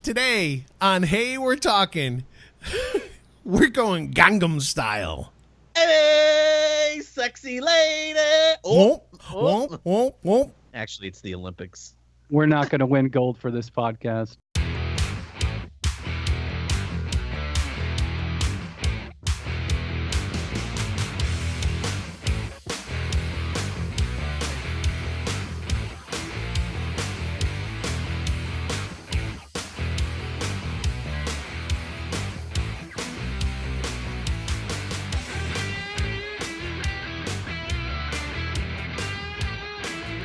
Today on Hey, We're Talking, we're going Gangnam style. Hey, sexy lady. Whoop. Actually, it's the Olympics. We're not going to win gold for this podcast.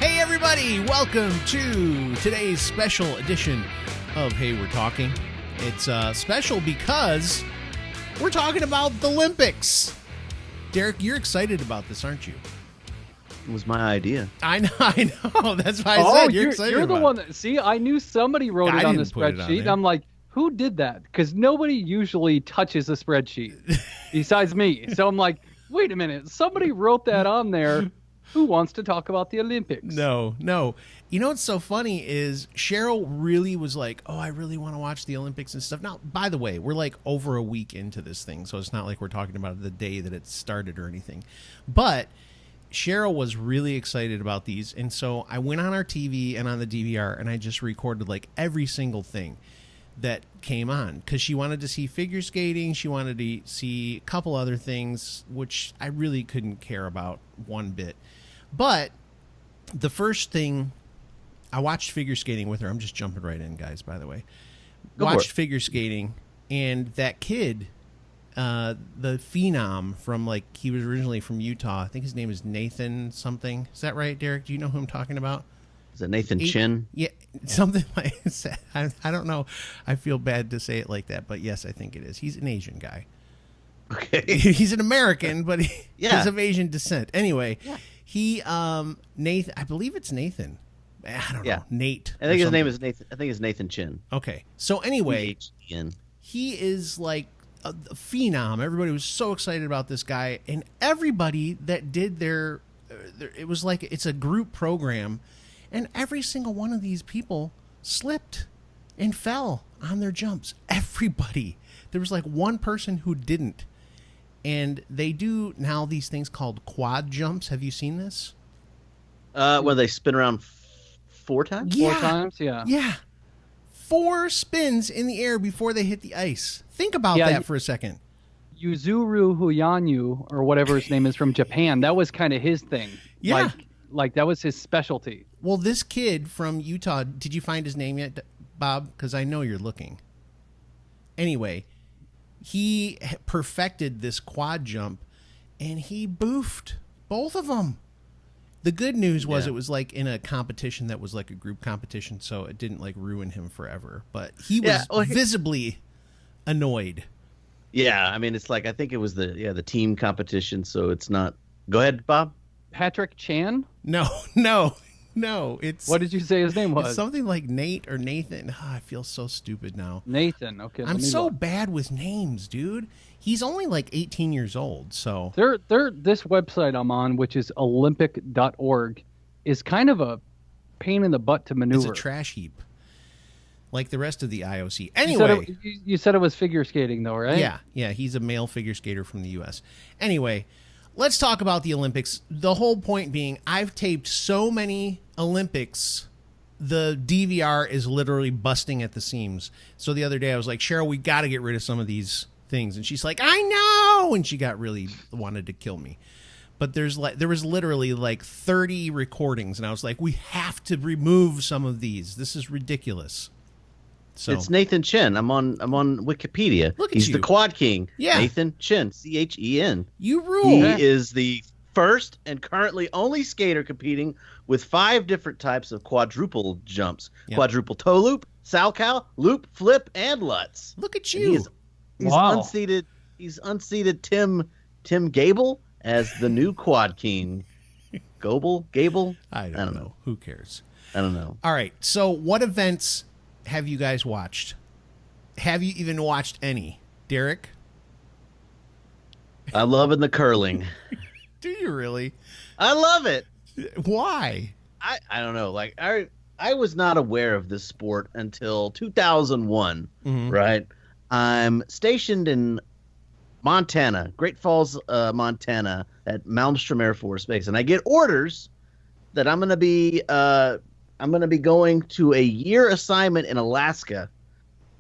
Hey, everybody, welcome to today's special edition of Hey, We're Talking. It's special because we're talking about the Olympics. Derek, you're excited about this, aren't you? It was my idea. I know. That's why I said you're excited. You're the about one that, see, I knew somebody wrote it on the spreadsheet. I'm like, who did that? Because nobody usually touches a spreadsheet besides me. So I'm like, wait a minute, somebody wrote that on there. Who wants to talk about the Olympics? No. You know what's so funny is Cheryl really was like, oh, I really want to watch the Olympics and stuff. Now, by the way, we're like over a week into this thing, so it's not like we're talking about the day that it started or anything. But Cheryl was really excited about these, and so I went on our TV and on the DVR, and I just recorded like every single thing that came on because she wanted to see figure skating. She wanted to see a couple other things, which I really couldn't care about one bit. But the first thing, I watched figure skating with her. I'm just jumping right in, guys, by the way. Watched figure skating, and that kid, the phenom from, like, he was originally from Utah. I think his name is Nathan something. Is that right, Derek? Do you know who I'm talking about? Is it Nathan Chin? Yeah, something like that. I don't know. I feel bad to say it like that, but yes, I think it is. He's an Asian guy. Okay. He's an American, but he's of Asian descent. Anyway, he, Nathan, I believe it's Nathan. I don't know. Nate. I think his name is Nathan. I think it's Nathan Chin. Okay. So anyway, H-E-N. he is like a phenom. Everybody was so excited about this guy, and everybody that did their it was like it's a group program, and every single one of these people slipped and fell on their jumps. Everybody. There was like one person who didn't. And they do now these things called quad jumps. Have you seen this? Where they spin around four times? Yeah. 4 times, yeah. Yeah. 4 spins in the air before they hit the ice. Think about that for a second. Yuzuru Huyanyu, or whatever his name is from Japan, that was kind of his thing. Yeah. Like that was his specialty. Well, this kid from Utah, did you find his name yet, Bob? Because I know you're looking. Anyway, he perfected this quad jump, and he boofed both of them. The good news was it was like in a competition that was like a group competition, so it didn't like ruin him forever. But he was visibly annoyed. Yeah, I mean, it's like I think it was the team competition, so it's not. Go ahead, Bob. Patrick Chan? No, it's... What did you say his name was? It's something like Nate or Nathan. I feel so stupid now. Nathan, okay. I'm so bad with names, dude. He's only like 18 years old, so... This website I'm on, which is olympic.org, is kind of a pain in the butt to maneuver. It's a trash heap. Like the rest of the IOC. Anyway... You said it was figure skating, though, right? Yeah, he's a male figure skater from the U.S. Anyway... Let's talk about the Olympics. The whole point being, I've taped so many Olympics, the DVR is literally busting at the seams. So the other day I was like, Cheryl, we got to get rid of some of these things. And she's like, I know. And she got really wanted to kill me. But there was literally like 30 recordings. And I was like, we have to remove some of these. This is ridiculous. So it's Nathan Chin. I'm on Wikipedia. Look at He's you. the quad king. Yeah. Chin, Chen. You rule. He is the first and currently only skater competing with 5 different types of quadruple jumps. Yep. Quadruple toe loop, salchow, loop, flip, and Lutz. Look at you. He's unseated. He's unseated Tim Gable as the new quad king. Gable? I don't know. Who cares? I don't know. All right. So what events have you guys watched? Have you even watched any? Derek? I'm loving the curling. Do you really? I love it. Why? I don't know. Like I was not aware of this sport until 2001, right? I'm stationed in Montana, Great Falls, Montana, at Malmstrom Air Force Base, and I get orders that I'm going to be going to a year assignment in Alaska,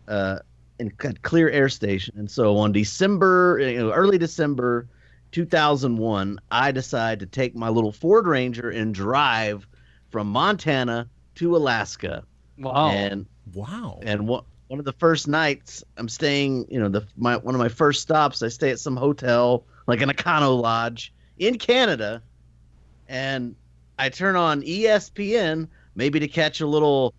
in Clear Air Station. And so on December, early December 2001, I decide to take my little Ford Ranger and drive from Montana to Alaska. Wow. And one of the first nights I'm staying, one of my first stops, I stay at some hotel, like an Econo Lodge in Canada, and I turn on ESPN, maybe to catch a little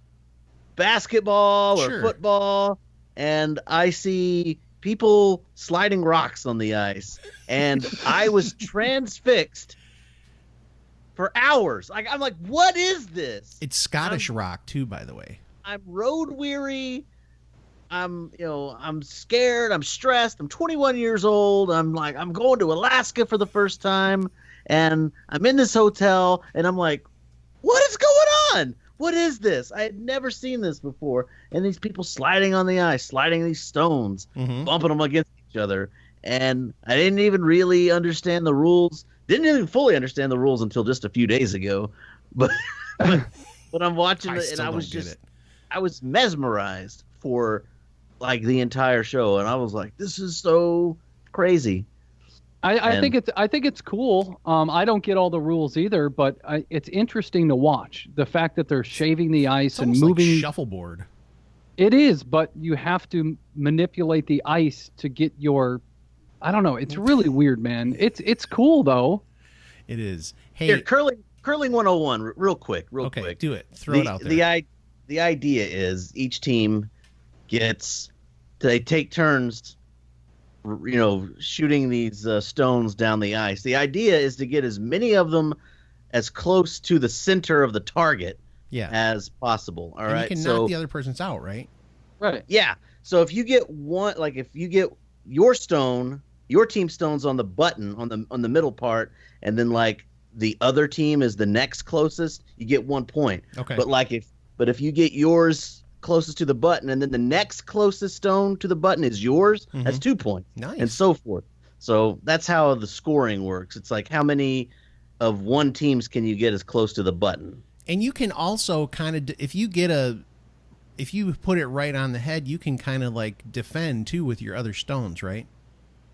basketball or football, and I see people sliding rocks on the ice, and I was transfixed for hours. I'm like, what is this? It's Scottish rock too, by the way. I'm road weary. I'm scared. I'm stressed. I'm 21 years old. I'm going to Alaska for the first time, and I'm in this hotel, and I'm like, what is going on? What is this? I had never seen this before. And these people sliding on the ice, sliding these stones, bumping them against each other. And I didn't even really understand the rules. Didn't even fully understand the rules until just a few days ago. But I'm watching it, and I was mesmerized for like the entire show. And I was like, this is so crazy. I think it's cool. I don't get all the rules either, but it's interesting to watch. The fact that they're shaving the ice and moving like shuffleboard. It is, but you have to manipulate the ice to get your. I don't know. It's really weird, man. It's cool though. It is. Hey, here, curling 101, real quick. Okay, do it. Throw it out there. The idea is each team they take turns, shooting these stones down the ice. The idea is to get as many of them as close to the center of the target as possible. All right. You can knock the other person's out, right? Right. Yeah. So if you get if you get your team stones on the button on the middle part, and then like the other team is the next closest, you get 1 point. Okay. But if you get yours closest to the button, and then the next closest stone to the button is yours, that's 2 points. Nice. And so forth. So that's how the scoring works. It's like, how many of one teams can you get as close to the button? And you can also kind of, if you put it right on the head, you can kind of like defend too with your other stones, right?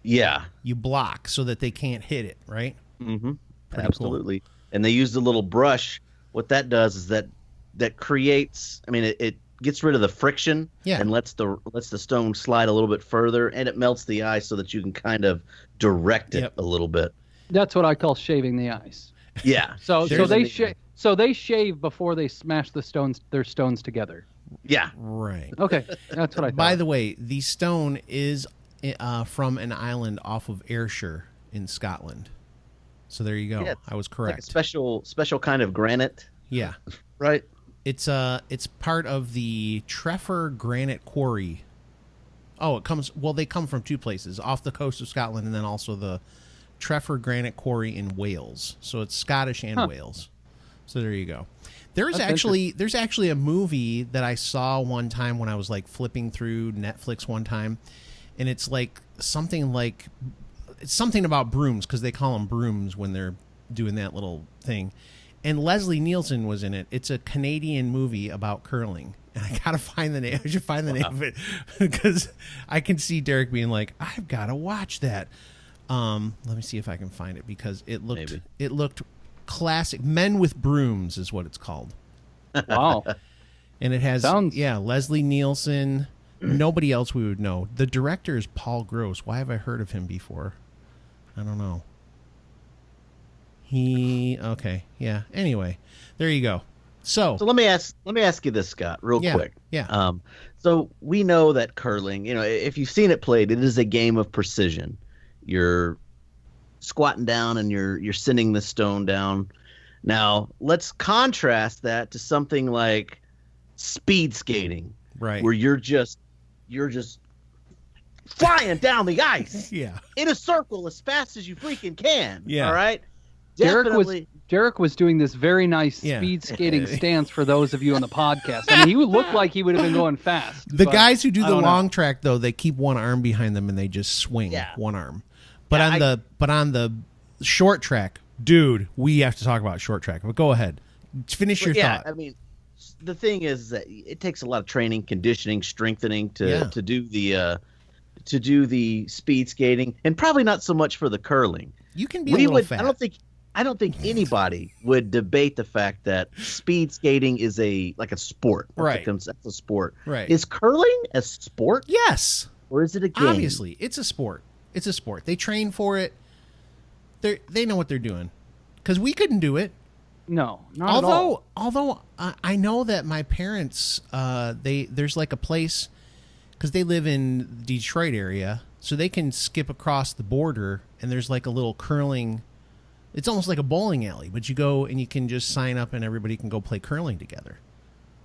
Yeah. You block so that they can't hit it, right? Mm-hmm. Absolutely. Cool. And they use the little brush. What that does is that creates, it gets rid of the friction and lets the stone slide a little bit further, and it melts the ice so that you can kind of direct it a little bit. That's what I call shaving the ice. Yeah. So they shave before they smash their stones together. Yeah. Right. Okay. That's what I thought. By the way, the stone is from an island off of Ayrshire in Scotland. So there you go. Yeah, I was correct. Like a special kind of granite. Yeah. Right. It's part of the Treffer Granite Quarry. Oh, they come from two places, off the coast of Scotland, and then also the Treffer Granite Quarry in Wales. So it's Scottish and Wales. So there you go. There's actually a movie that I saw one time when I was like flipping through Netflix one time, and it's something about brooms, because they call them brooms when they're doing that little thing. And Leslie Nielsen was in it. It's a Canadian movie about curling. And I gotta find the name. I should find the name of it, because I can see Derek being like, "I've got to watch that." Let me see if I can find it, because it looked classic. Men with Brooms is what it's called. Wow. And it has Leslie Nielsen. Nobody else we would know. The director is Paul Gross. Why have I heard of him before? I don't know. Anyway, there you go. So let me ask you this, Scott, real quick. Yeah. So we know that curling, if you've seen it played, it is a game of precision. You're squatting down and you're sending the stone down. Now let's contrast that to something like speed skating, right? Where you're just flying down the ice, in a circle as fast as you freaking can. Yeah. All right. definitely. Derek was doing this very nice speed skating stance for those of you on the podcast. I mean, he would look like he would have been going fast. The guys who do the long track, though, they keep one arm behind them and they just swing one arm. But on the short track, dude, we have to talk about short track. But go ahead, finish your thought. I mean, the thing is that it takes a lot of training, conditioning, strengthening to do the speed skating, and probably not so much for the curling. You can be a little fat. I don't think anybody would debate the fact that speed skating is like a sport. Right. That's a sport. Right. Is curling a sport? Yes. Or is it a game? Obviously, it's a sport. It's a sport. They train for it. They know what they're doing. Because we couldn't do it. No, not at all. Although I know that my parents, there's like a place, because they live in the Detroit area, so they can skip across the border, and there's like a little curling. It's almost like a bowling alley, but you go and you can just sign up and everybody can go play curling together.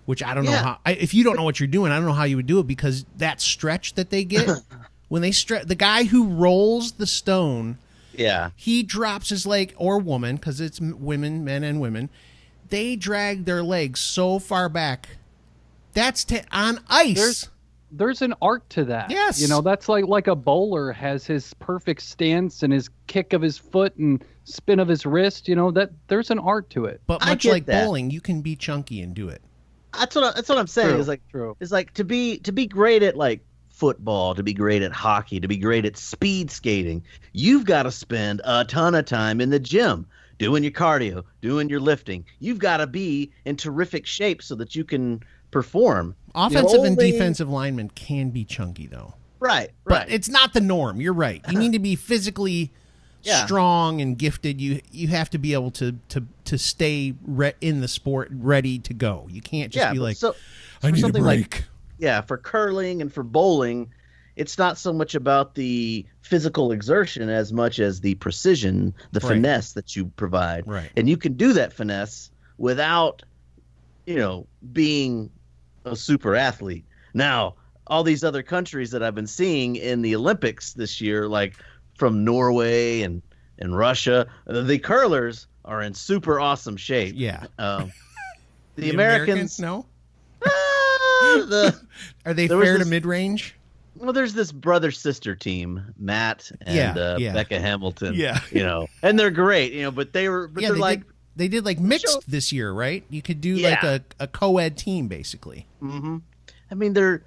Which I don't know how. If you don't know what you're doing, I don't know how you would do it, because that stretch that they get when they the guy who rolls the stone, he drops his leg, or woman, because it's women, men and women. They drag their legs so far back. That's on ice. There's an art to that. Yes. You know, that's like a bowler has his perfect stance and his kick of his foot and spin of his wrist. You know, that there's an art to it. But much like bowling, you can be chunky and do it. That's what I'm saying. It's like to be great at like football, to be great at hockey, to be great at speed skating, you've got to spend a ton of time in the gym doing your cardio, doing your lifting. You've got to be in terrific shape so that you can perform. Offensive and defensive linemen can be chunky, though. Right. But it's not the norm. You're right. You need to be physically strong and gifted. You have to be able to stay in the sport, ready to go. You can't just be like, I need a break. For curling and for bowling, it's not so much about the physical exertion as much as the precision, the finesse that you provide. Right. And you can do that finesse without, being a super athlete. Now, all these other countries that I've been seeing in the Olympics this year, like from Norway and Russia, the curlers are in super awesome shape. Yeah. The Americans, no. Are they fair to mid-range? Well, there's this brother-sister team, Matt and Becca Hamilton. Yeah. And they're great, but they're like. They did like mixed this year, right? You could do like a co-ed team, basically. Mm-hmm. I mean, they're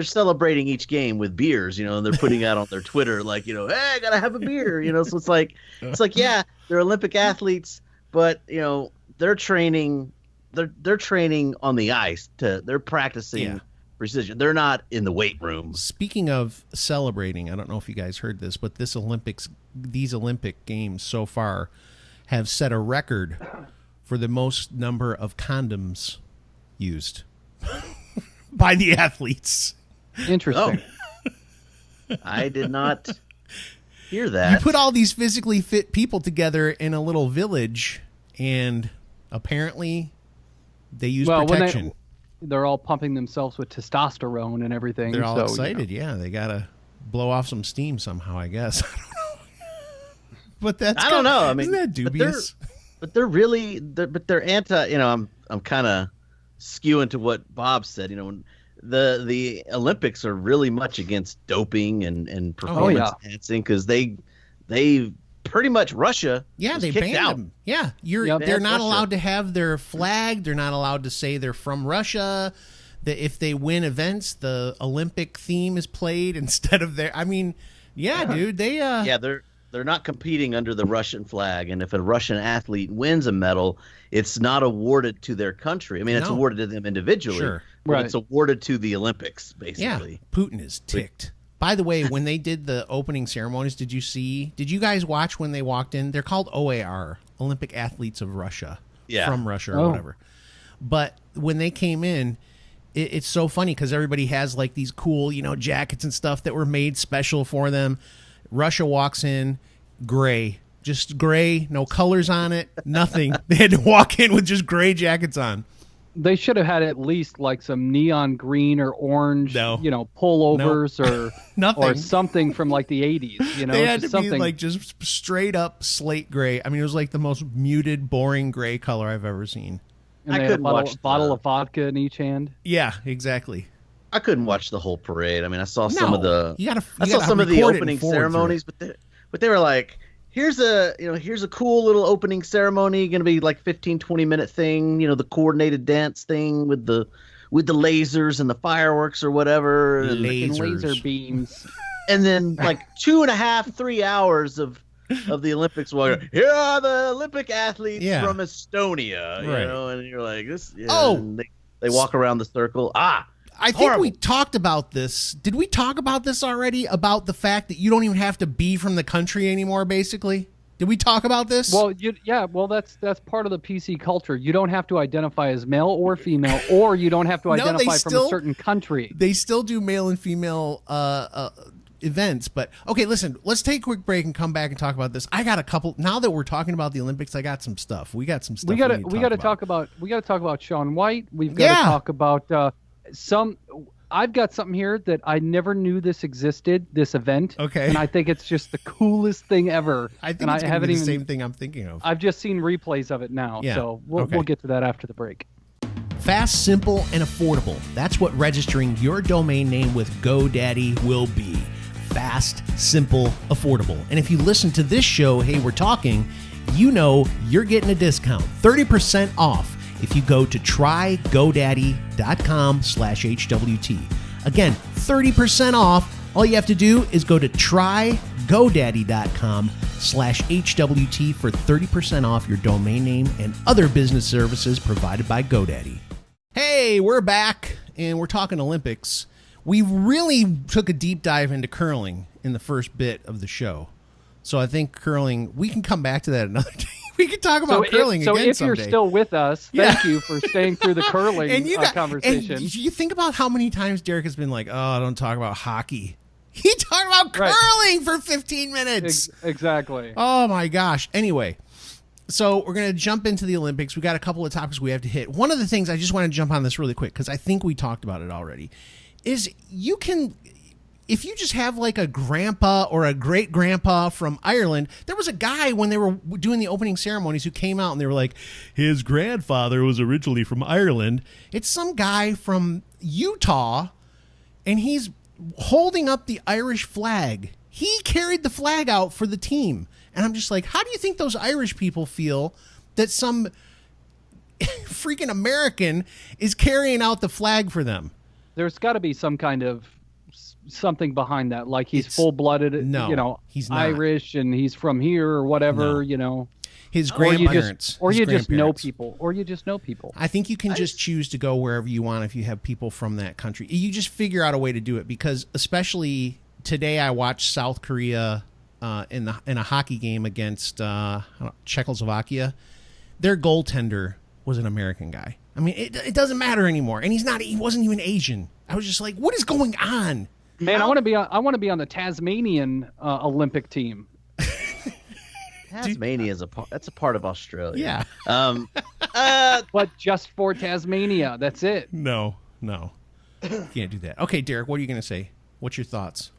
celebrating each game with beers, and they're putting out on their Twitter like, hey, I gotta have a beer, So it's like, they're Olympic athletes, but they're training on the ice. They're practicing precision. They're not in the weight room. Speaking of celebrating, I don't know if you guys heard this, but these Olympic games so far have set a record for the most number of condoms used by the athletes. Interesting. Oh. I did not hear that. You put all these physically fit people together in a little village, and apparently they use protection. They're all pumping themselves with testosterone and everything. They're all excited. Yeah, they got to blow off some steam somehow, I guess. But I don't know. I mean, isn't that dubious? But they're anti. I'm kind of skewing to what Bob said. The Olympics are really much against doping and performance enhancing, because they pretty much Russia. Yeah, they banned them. Yeah, they're not allowed to have their flag. They're not allowed to say they're from Russia. That if they win events, the Olympic theme is played instead of their. I mean, dude, they They're not competing under the Russian flag, and if a Russian athlete wins a medal, it's not awarded to their country. I mean, it's awarded to them individually, but it's awarded to the Olympics, basically. Yeah, Putin is ticked. By the way, when they did the opening ceremonies, did you guys watch when they walked in? They're called OAR, Olympic Athletes of Russia, from Russia or whatever. But when they came in, it's so funny because everybody has like these cool, jackets and stuff that were made special for them. Russia walks in, just gray, no colors on it, nothing. They had to walk in with just gray jackets on. They should have had at least like some neon green or orange, pullovers or nothing, or something from like the 80s. They had to something be like just straight up slate gray. I mean, it was like the most muted, boring gray color I've ever seen. And they had a bottle of vodka in each hand. Yeah, exactly. I couldn't watch the whole parade. I mean, I saw some of the opening ceremonies, but they were like, here's a cool little opening ceremony, going to be like 15-20 minute thing, the coordinated dance thing with the lasers and the fireworks or whatever, and laser beams. And then like 2.5-3 hours of the Olympics where here are the Olympic athletes from Estonia, and you're like this. And they walk around the circle. I think we talked about this. Did we talk about this already? About the fact that you don't even have to be from the country anymore, basically? Did we talk about this? Well, that's part of the PC culture. You don't have to identify as male or female, or you don't have to identify from a certain country. They still do male and female events, but okay, listen, let's take a quick break and come back and talk about this. I got a couple. Now that we're talking about the Olympics, I got some stuff. We got some stuff. We got to talk about Shaun White. We've got to talk about I've got something here that I never knew this existed, this event. Okay. And I think it's just the coolest thing ever. I think it's going to be the same thing I'm thinking of. I've just seen replays of it now. Yeah. So we'll get to that after the break. Fast, simple, and affordable. That's what registering your domain name with GoDaddy will be. Fast, simple, affordable. And if you listen to this show, Hey, We're Talking, you're getting a discount, 30% off. If you go to trygodaddy.com/HWT. Again, 30% off. All you have to do is go to trygodaddy.com/HWT for 30% off your domain name and other business services provided by GoDaddy. Hey, we're back, and we're talking Olympics. We really took a deep dive into curling in the first bit of the show. So I think curling, we can come back to that another day. We can talk about curling again someday. So if you're still with us, thank you for staying through the curling conversation. And you think about how many times Derek has been like, oh, don't talk about hockey. He talked about curling for 15 minutes. Exactly. Oh, my gosh. Anyway, so we're going to jump into the Olympics. We got a couple of topics we have to hit. One of the things, I just want to jump on this really quick because I think we talked about it already, is you can... If you just have like a grandpa or a great grandpa from Ireland, there was a guy when they were doing the opening ceremonies who came out and they were like, his grandfather was originally from Ireland. It's some guy from Utah and he's holding up the Irish flag. He carried the flag out for the team. And I'm just like, how do you think those Irish people feel that some freaking American is carrying out the flag for them? There's got to be some kind of something behind that, like he's full-blooded, he's not. Irish and he's from here or whatever, his grandparents, or you just know people. I think you can just choose to go wherever you want if you have people from that country. You just figure out a way to do it, because especially today I watched South Korea in a hockey game against Czechoslovakia. Their goaltender was an American guy. I mean, it doesn't matter anymore, and he wasn't even Asian. I was just like, what is going on? Man, I want to be on the Tasmanian Olympic team. Tasmania that's a part of Australia. Yeah. But just for Tasmania, that's it. No, can't do that. Okay, Derek, what are you going to say? What's your thoughts?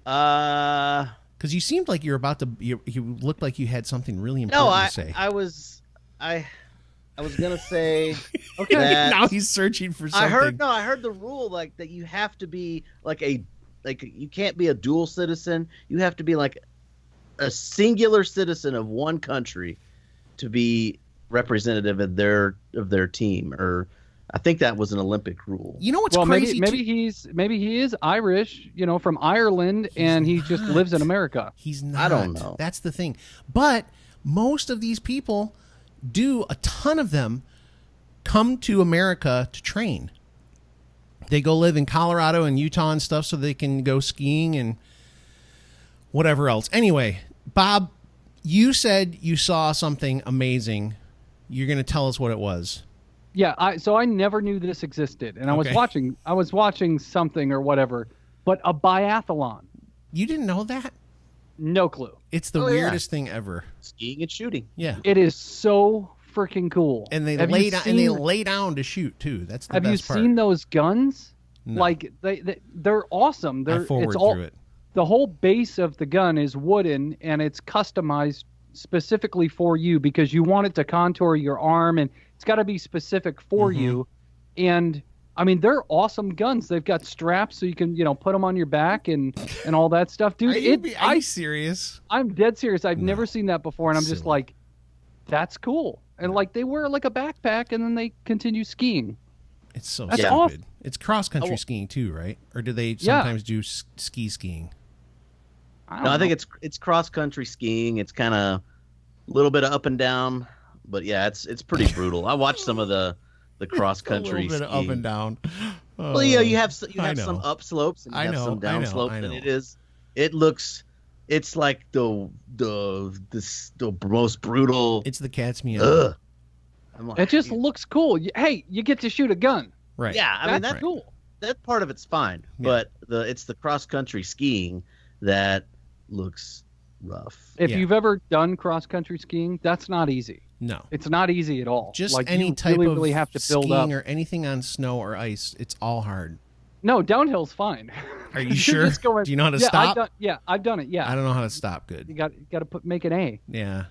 Because you seemed like you're about to. You looked like you had something really important to say. I was gonna say. Okay. Now he's searching for something. I heard the rule that you have to be you can't be a dual citizen. You have to be like a singular citizen of one country to be representative of their team. Or I think that was an Olympic rule. You know what's crazy? Maybe he is Irish, from Ireland, and he just lives in America. He's not. I don't know. That's the thing. But most of these people. A ton of them come to America to train. They go live in Colorado and Utah and stuff so they can go skiing and whatever else. Anyway, Bob, you said you saw something amazing. You're going to tell us what it was. Yeah, so I never knew this existed, and I was watching something or whatever, but a biathlon. You didn't know that? No clue. It's the weirdest thing ever. Skiing and shooting. Yeah. It is so freaking cool. And they lay down to shoot too. That's the best part. Have you seen those guns? No. Like they're awesome. I forward through it. The whole base of the gun is wooden, and it's customized specifically for you because you want it to contour your arm, and it's got to be specific for you. And I mean, they're awesome guns. They've got straps so you can, put them on your back and all that stuff, dude. Are you serious? I'm dead serious. I've never seen that before, and I'm just like, that's cool. And like they wear like a backpack, and then they continue skiing. It's so That's stupid. awesome. It's cross country skiing too, right? Or do they sometimes do skiing? I think it's cross country skiing. It's kind of a little bit of up and down, but yeah, it's pretty brutal. I watched some of the cross country a little bit of up and down. Well, yeah, you have some up slopes and you have some down slopes, and it's like the most brutal. It's the cat's meow. Like, it just looks cool. Hey, you get to shoot a gun. Right. Yeah, I mean that's cool. That part of it's fine, but it's the cross country skiing that looks rough. If you've ever done cross country skiing, that's not easy. No, it's not easy at all. Just like any type really, of really have to build skiing up. or anything on snow or ice, it's all hard. No, downhill's fine. Are you sure? Do you know how to stop? I've done it. Yeah, I don't know how to stop. Good. You got to make an A. Yeah.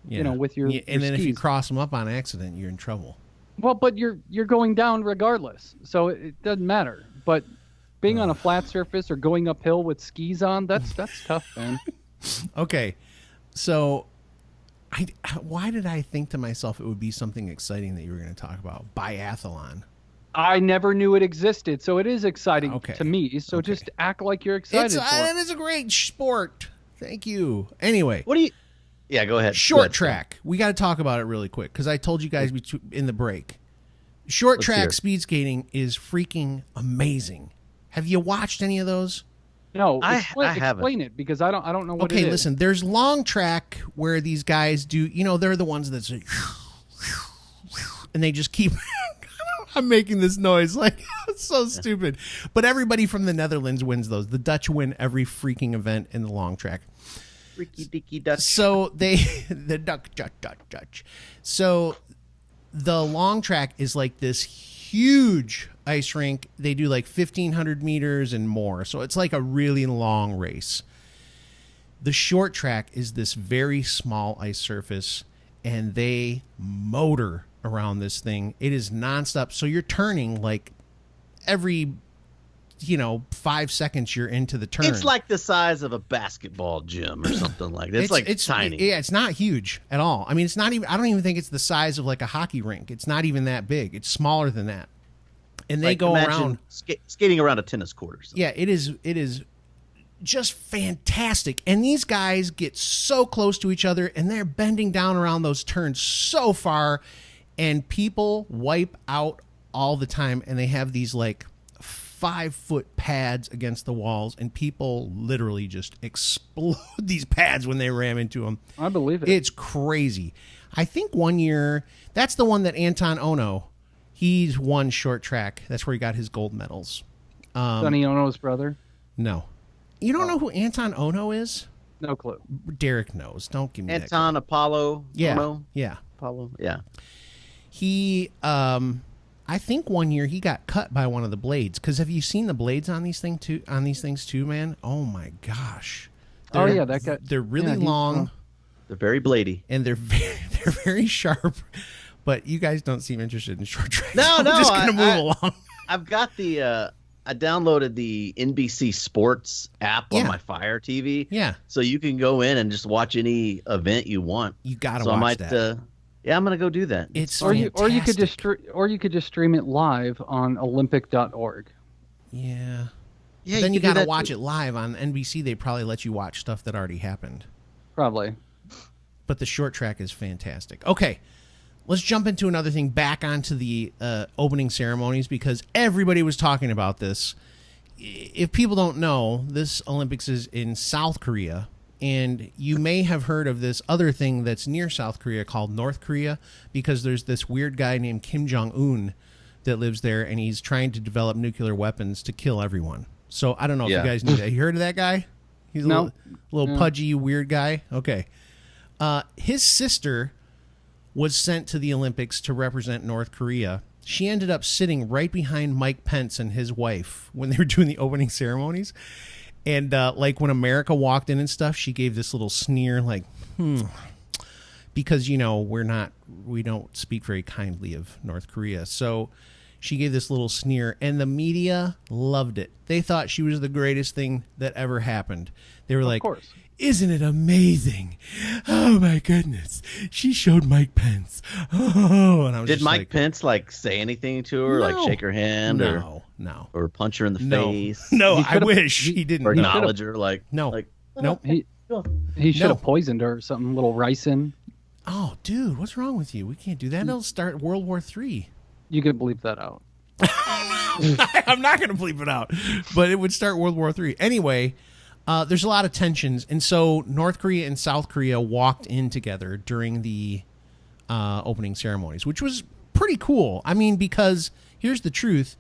With your and then skis. if you cross them up on accident, you're in trouble. Well, but you're going down regardless, so it doesn't matter. But being on a flat surface or going uphill with skis on, that's tough, man. Okay, so why did I think to myself it would be something exciting that you were going to talk about? Biathlon. I never knew it existed, so it is exciting to me. So just act like you're excited. It is a great sport. Thank you. Anyway, Yeah, go ahead. Short track. We got to talk about it really quick because I told you guys in the break. Short track speed skating is freaking amazing. Have you watched any of those? No, I haven't. Explain it because I don't know what it is. Okay, listen. There's long track where these guys do. They're the ones that say, and they just keep. I'm making this noise like it's so stupid, but everybody from the Netherlands wins those. The Dutch win every freaking event in the long track. Ricky Dicky Dutch. So the Dutch. So the long track is like this huge ice rink. They do like 1,500 meters and more. So it's like a really long race. The short track is this very small ice surface, and they motor around this thing. It is nonstop. So you're turning like every 5 seconds you're into the turn. It's like the size of a basketball gym or something like that. It's tiny. Yeah, it's not huge at all. I mean, it's not even. I don't even think it's the size of like a hockey rink. It's not even that big. It's smaller than that. And they go around skating around a tennis court or something. Yeah, it is just fantastic. And these guys get so close to each other, and they're bending down around those turns so far, and people wipe out all the time. And they have these like 5-foot pads against the walls, and people literally just explode these pads when they ram into them. I believe it. It's crazy. I think one year, that's the one that Anton Ono, he's won short track. That's where he got his gold medals. Sonny Ono's brother? No. You don't know who Anton Ono is? No clue. Derek knows. Don't give me that. Anton Apollo. Yeah. Ono? Yeah. Apollo. Yeah. He, I think one year he got cut by one of the blades. Because have you seen the blades on these things too, man? Oh my gosh! That guy. They're really long. They're very blady, and they're very sharp. But you guys don't seem interested in short track. No, I'm just gonna move along. I've got I downloaded the NBC Sports app on my Fire TV. Yeah. So you can go in and just watch any event you want. You gotta watch that. Yeah, I'm gonna go do that. It's or you could just stream it live on Olympic.org. Yeah. Yeah. Then you gotta watch it live on NBC. They probably let you watch stuff that already happened. Probably. But the short track is fantastic. Okay, let's jump into another thing. Back onto the opening ceremonies because everybody was talking about this. If people don't know, this Olympics is in South Korea. And you may have heard of this other thing that's near South Korea called North Korea because there's this weird guy named Kim Jong-un that lives there, and he's trying to develop nuclear weapons to kill everyone. So I don't know if you guys knew that. You heard of that guy? He's a little pudgy, weird guy. Okay. His sister was sent to the Olympics to represent North Korea. She ended up sitting right behind Mike Pence and his wife when they were doing the opening ceremonies. And like when America walked in and stuff, she gave this little sneer like, because, you know, we don't speak very kindly of North Korea. So she gave this little sneer, and the media loved it. They thought she was the greatest thing that ever happened. They were like, isn't it amazing? Oh my goodness. She showed Mike Pence. Oh, and I was Did Mike Pence like say anything to her, like shake her hand or punch her in the face? No, I wish he didn't. Or acknowledge her nope. He should have poisoned her or something, little ricin. Oh, dude, what's wrong with you? We can't do that. It'll start World War III. You could bleep that out. I'm not going to bleep it out, but it would start World War III. Anyway, there's a lot of tensions, and so North Korea and South Korea walked in together during the opening ceremonies, which was pretty cool. I mean, because here's the truth.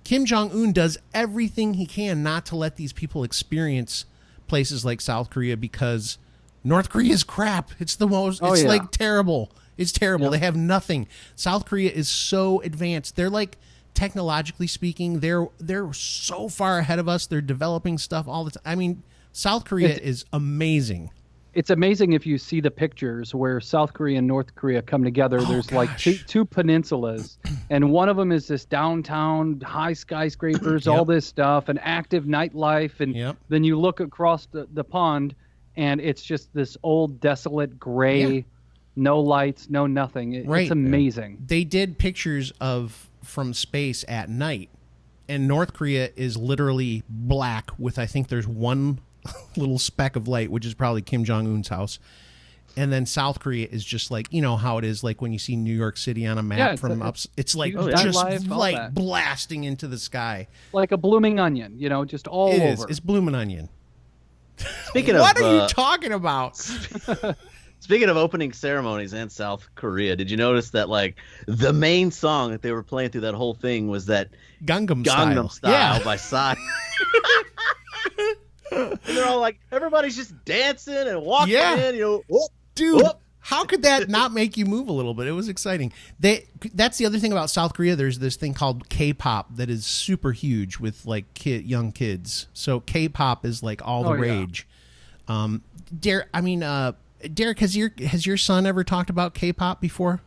Kim Jong-un does everything he can not to let these people experience places like South Korea because North Korea is crap. It's the most, like terrible. It's terrible. Yep. They have nothing. South Korea is so advanced. They're like, technologically speaking, they're so far ahead of us. They're developing stuff all the time. I mean, South Korea is amazing. It's amazing if you see the pictures where South Korea and North Korea come together. There's like two peninsulas, and one of them is this downtown, high skyscrapers, all this stuff, an active nightlife, and then you look across the pond, and it's just this old, desolate, gray, no lights, no nothing. It's amazing. They did pictures from space at night, and North Korea is literally black with, I think there's one little speck of light, which is probably Kim Jong-un's house. And then South Korea is just like, you know how it is like when you see New York City on a map it's like just light blasting into the sky. Like a blooming onion, you know, just all over. It's blooming onion. Speaking of what are you talking about? Speaking of opening ceremonies and South Korea, did you notice that like the main song that they were playing through that whole thing was that Gangnam Style by Psy? And they're all like, everybody's just dancing and walking in, you know. Dude, how could that not make you move a little bit? It was exciting. That's the other thing about South Korea. There's this thing called K-pop that is super huge with like young kids. So K-pop is like all the rage. Derek, has your son ever talked about K-pop before?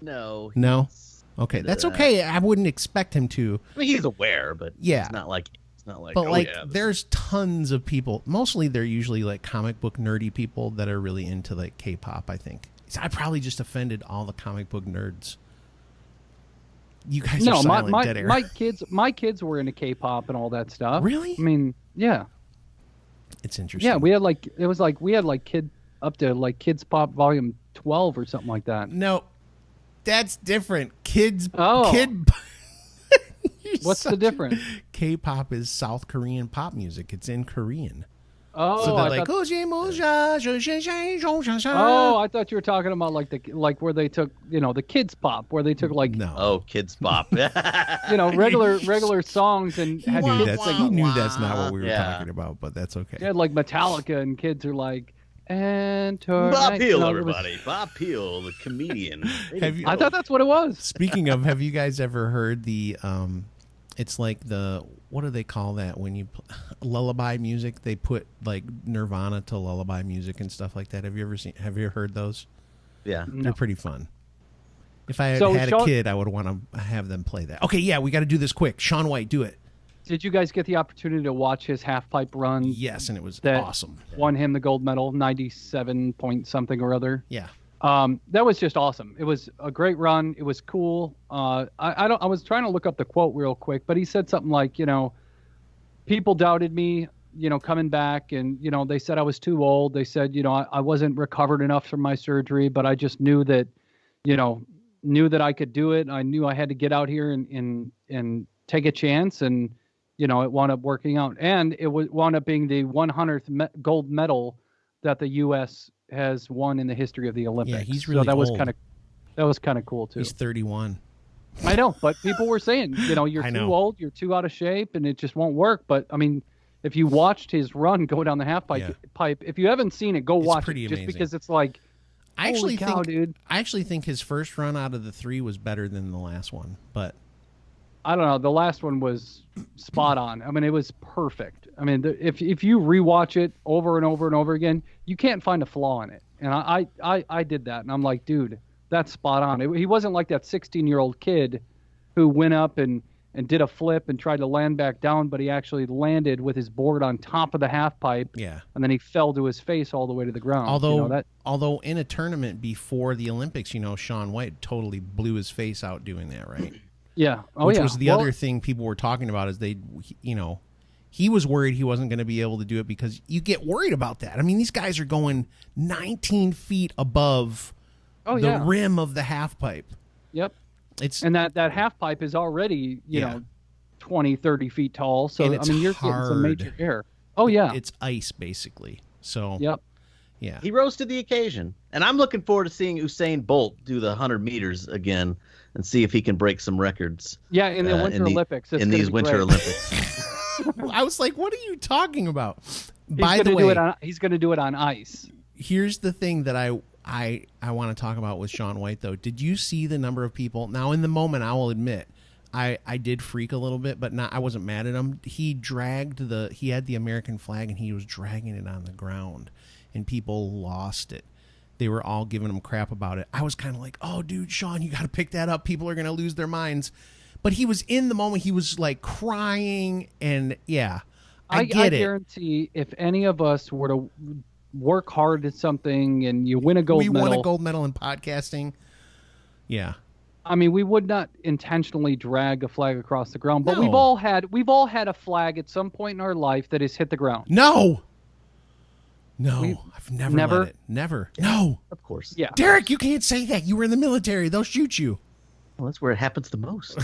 No. No? Okay, that's okay. I wouldn't expect him to. I mean, he's aware, but it's not like but there's tons of people. Mostly they're usually like comic book nerdy people that are really into like K-pop, I think. I probably just offended all the comic book nerds. You guys are silent, dead air. My kids were into K-pop and all that stuff. Really? I mean, yeah. It's interesting. Yeah, we had kid up to like Kids Pop Volume 12 or something like that. No, that's different. Kid. What's the difference? K-pop is South Korean pop music. It's in Korean. Oh, so they're like, I thought you were talking about like where they took, you know, the Kids Pop, where they took like Kids Pop, you know, regular songs and he knew that's not what we were talking about, but that's okay. Yeah, like Metallica, and kids are like, Bob Peel, everybody. Bob Peel, the comedian. I thought that's what it was. Speaking of, have you guys ever heard the it's like what do they call that when you lullaby music? They put like Nirvana to lullaby music and stuff like that. Have you heard those? Yeah. They're pretty fun. If I had a kid, I would want to have them play that. Okay, yeah, we got to do this quick. Shaun White, do it. Did you guys get the opportunity to watch his half-pipe run? Yes, and it was awesome. Won him the gold medal, 97 point something or other. Yeah. That was just awesome. It was a great run. It was cool. I was trying to look up the quote real quick, but he said something like, you know, people doubted me, you know, coming back, and, you know, they said I was too old. They said, you know, I wasn't recovered enough from my surgery, but I just knew that, you know, I could do it. I knew I had to get out here and take a chance, and, you know, it wound up working out, and it wound up being the 100th gold medal that the U.S. has won in the history of the Olympics. Yeah, he's really that old. was kind of cool too. He's 31. I know, but people were saying, you know, you're too old, you're too out of shape, and it just won't work. But I mean, if you watched his run go down the half pipe, if you haven't seen it, go watch it. Just amazing. Because it's like I actually Holy cow, dude. I actually think his first run out of the 3 was better than the last one, but I don't know. The last one was spot on. I mean, it was perfect. I mean, if you rewatch it over and over and over again, you can't find a flaw in it. And I did that, and I'm like, dude, that's spot on. He wasn't like that 16-year-old kid who went up and did a flip and tried to land back down, but he actually landed with his board on top of the half pipe. Yeah. And then he fell to his face all the way to the ground. Although in a tournament before the Olympics, Shaun White totally blew his face out doing that, right? Yeah. Which was the other thing people were talking about is he was worried he wasn't going to be able to do it because you get worried about that. I mean, these guys are going 19 feet above the rim of the half pipe. Yep. And that half pipe is already, you know, 20, 30 feet tall. So, I mean, you're getting some major air. Oh, yeah. It's ice, basically. So, yep. Yeah. He rose to the occasion. And I'm looking forward to seeing Usain Bolt do the 100 meters again and see if he can break some records. Yeah, in the Winter Olympics. In these Winter Olympics. I was like, what are you talking about? He's going to do it on ice. Here's the thing that I want to talk about with Shaun White, though. Did you see the number of people? Now, in the moment, I will admit, I did freak a little bit, but I wasn't mad at him. He had the American flag, and he was dragging it on the ground, and people lost it. They were all giving him crap about it. I was kind of like, oh, dude, Shaun, you got to pick that up. People are going to lose their minds. But he was in the moment. He was, like, crying, and, yeah, I get it. I guarantee if any of us were to work hard at something and you win a gold medal. We won a gold medal in podcasting. Yeah. I mean, we would not intentionally drag a flag across the ground, but No. we've all had a flag at some point in our life that has hit the ground. No, I've never let it. Never. No. Of course. Yeah. Derek, you can't say that. You were in the military. They'll shoot you. Well, that's where it happens the most.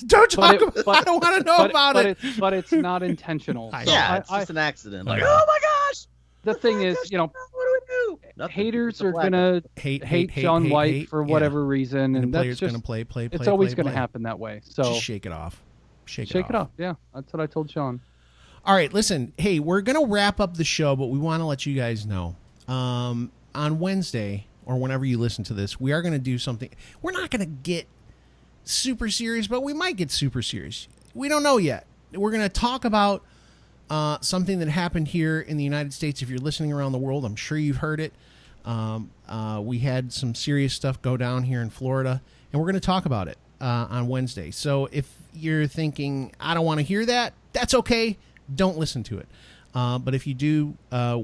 Don't talk about it. I don't want to know about it. But it's not intentional. So it's just an accident. Like, oh my gosh. The thing is, you know, what do we do? Nothing. haters are gonna hate Shaun White for whatever reason, and the that's player's just gonna play. It's always gonna happen that way. So just shake it off. Shake it off. Yeah, that's what I told Shaun. All right, listen. Hey, we're gonna wrap up the show, but we want to let you guys know on Wednesday or whenever you listen to this, we are gonna do something. We're not gonna get super serious, but we might get super serious. We don't know yet. We're gonna talk about something that happened here in the United States. If you're listening around the world, I'm sure you've heard it. We had some serious stuff go down here in Florida, and we're going to talk about it on Wednesday. So if you're thinking, I don't want to hear that, that's okay. Don't listen to it. But if you do,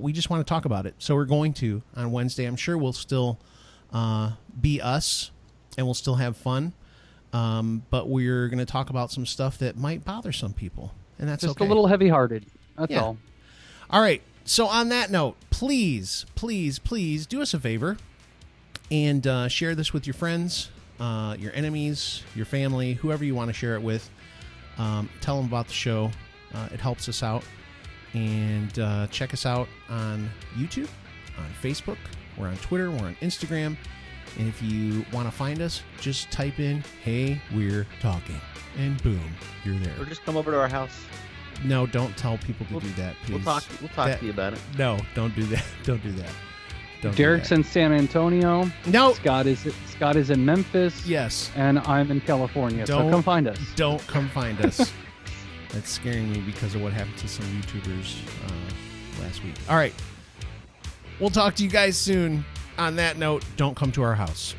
we just want to talk about it. So we're going to on Wednesday. I'm sure we'll still be us, and we'll still have fun. But we're going to talk about some stuff that might bother some people. And that's just okay. a little heavy-hearted. That's all. All right. So on that note, please, please, please do us a favor and share this with your friends, your enemies, your family, whoever you want to share it with. Tell them about the show. It helps us out. And check us out on YouTube, on Facebook. We're on Twitter. We're on Instagram. And if you want to find us, just type in, "Hey, we're talking." And boom, you're there. Or just come over to our house. No, don't tell people to do that, please. We'll talk to you about it. No, don't do that. Don't do that. Derek's in San Antonio. No. Scott is in Memphis. Yes. And I'm in California. So come find us. Don't come find us. That's scaring me because of what happened to some YouTubers last week. All right. We'll talk to you guys soon. On that note, don't come to our house.